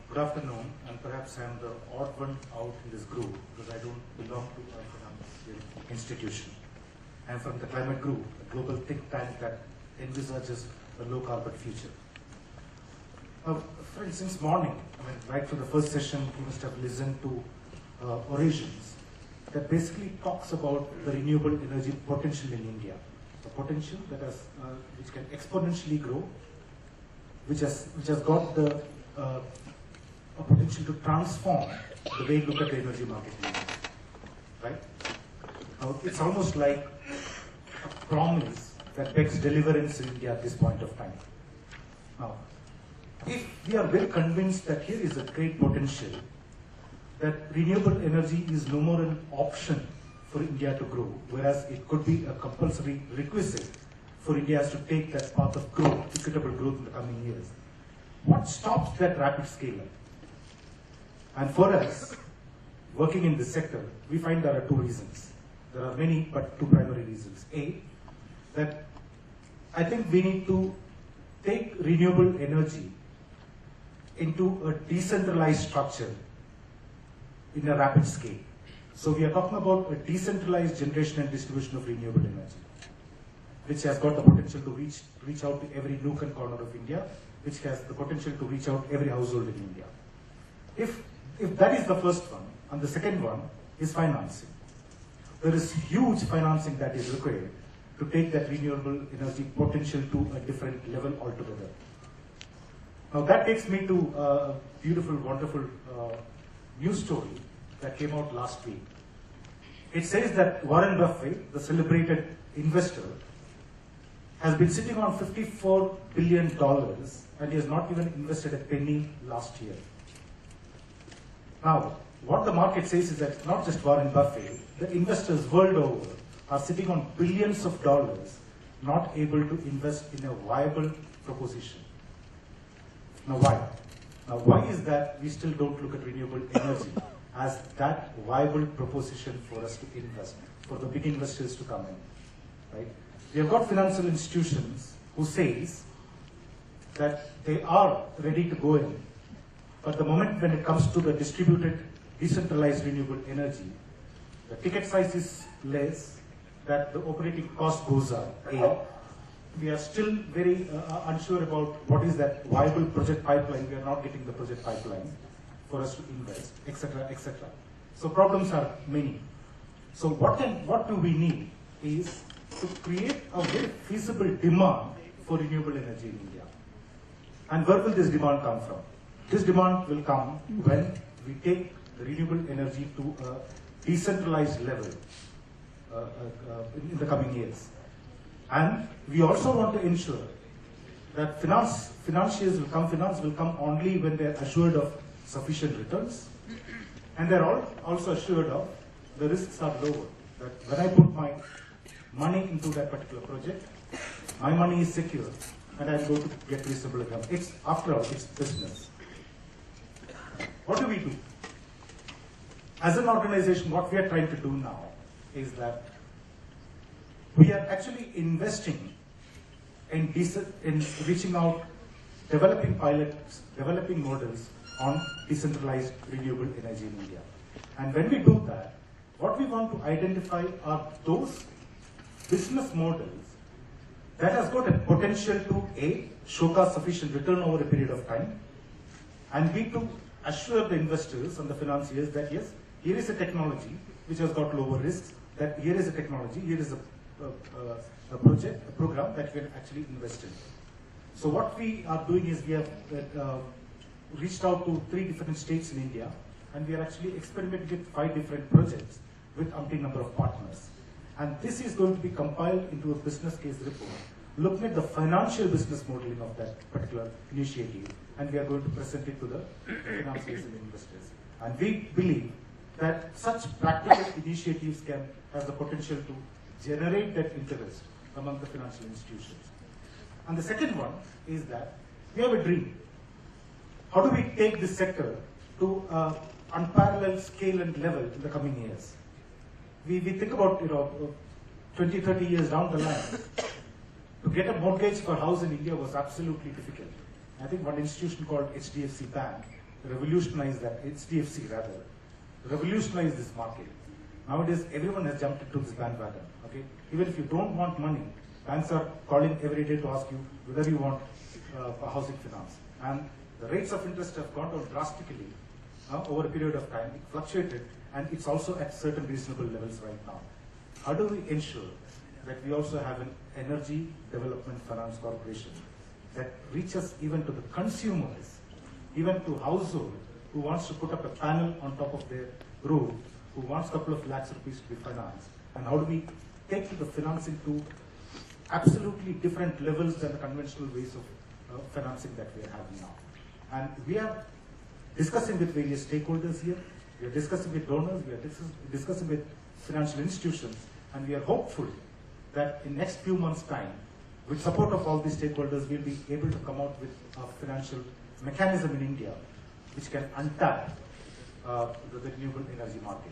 Good afternoon, and perhaps I'm the odd one out in this group because I don't belong to a financial institution. I'm from the Climate Group, a global think tank that envisages a low-carbon future. Friends, since morning, right from the first session, you must have listened to orations that basically talks about the renewable energy potential in India. The potential that has, which can exponentially grow, which has got the a potential to transform the way you look at the energy market in India, right? Now, it's almost like a promise that begs deliverance in India at this point of time. Now, if we are well convinced that here is a great potential, that renewable energy is no more an option for India to grow, whereas it could be a compulsory requisite for India to take that path of growth, equitable growth in the coming years. What stops that rapid scale-up? And for us, working in this sector, we find there are two reasons. There are many, but two primary reasons. A, that I think we need to take renewable energy into a decentralized structure in a rapid scale. So we are talking about a decentralized generation and distribution of renewable energy, which has got the potential to reach out to every nook and corner of India, which has the potential to reach out every household in India. If that is the first one, and the second one is financing. There is huge financing that is required to take that renewable energy potential to a different level altogether. Now that takes me to a beautiful, wonderful news story that came out last week. It says that Warren Buffett, the celebrated investor, has been sitting on $54 billion and he has not even invested a penny last year. Now, what the market says is that not just Warren Buffett, the investors world over are sitting on billions of dollars, not able to invest in a viable proposition. Now why? Now why is that we still don't look at renewable energy as that viable proposition for us to invest, for the big investors to come in, right? We have got financial institutions who says that they are ready to go in, but the moment when it comes to the distributed, decentralized renewable energy, the ticket size is less, that the operating cost goes up. We are still very unsure about what is that viable project pipeline. We are not getting the project pipeline for us to invest, etc., etc. So problems are many. So what do we need is to create a very feasible demand for renewable energy in India. And where will this demand come from? This demand will come when we take the renewable energy to a decentralized level in the coming years. And we also want to ensure that finance will come only when they are assured of sufficient returns, and they are also assured of the risks are lower. That when I put my money into that particular project, my money is secure, and I'm going to get reasonable income. After all, it's business. What do we do? As an organization, what we are trying to do now is that we are actually investing in reaching out, developing pilots, developing models on decentralized renewable energy in India. And when we do that, what we want to identify are those business models that has got a potential to A, showcase sufficient return over a period of time, and B, to assure the investors and the financiers that yes, here is a technology which has got lower risks, that here is a technology, here is a program that we can actually invest in. So what we are doing is we have reached out to 3 different states in India, and we are actually experimenting with 5 different projects with umpteen number of partners. And this is going to be compiled into a business case report, looking at the financial business modeling of that particular initiative, and we are going to present it to the financiers and investors. And we believe that such practical initiatives have the potential to generate that interest among the financial institutions. And the second one is that we have a dream. How do we take this sector to unparalleled scale and level in the coming years? We think about 20, 30 years down the line. To get a mortgage for a house in India was absolutely difficult. I think one institution called HDFC Bank revolutionized that, HDFC rather, revolutionized this market. Nowadays, everyone has jumped into this bandwagon. Okay, even if you don't want money, banks are calling every day to ask you whether you want housing finance. And the rates of interest have gone down drastically over a period of time. It fluctuated, and it's also at certain reasonable levels right now. How do we ensure that we also have an energy development finance corporation that reaches even to the consumers, even to household who wants to put up a panel on top of their roof, who wants a couple of lakhs rupees to be financed? And how do we take the financing to absolutely different levels than the conventional ways of financing that we are having now? And we are discussing with various stakeholders here. We are discussing with donors. We are discussing with financial institutions. And we are hopeful that in next few months' time, with support of all these stakeholders, we'll be able to come out with a financial mechanism in India which can untap the renewable energy market.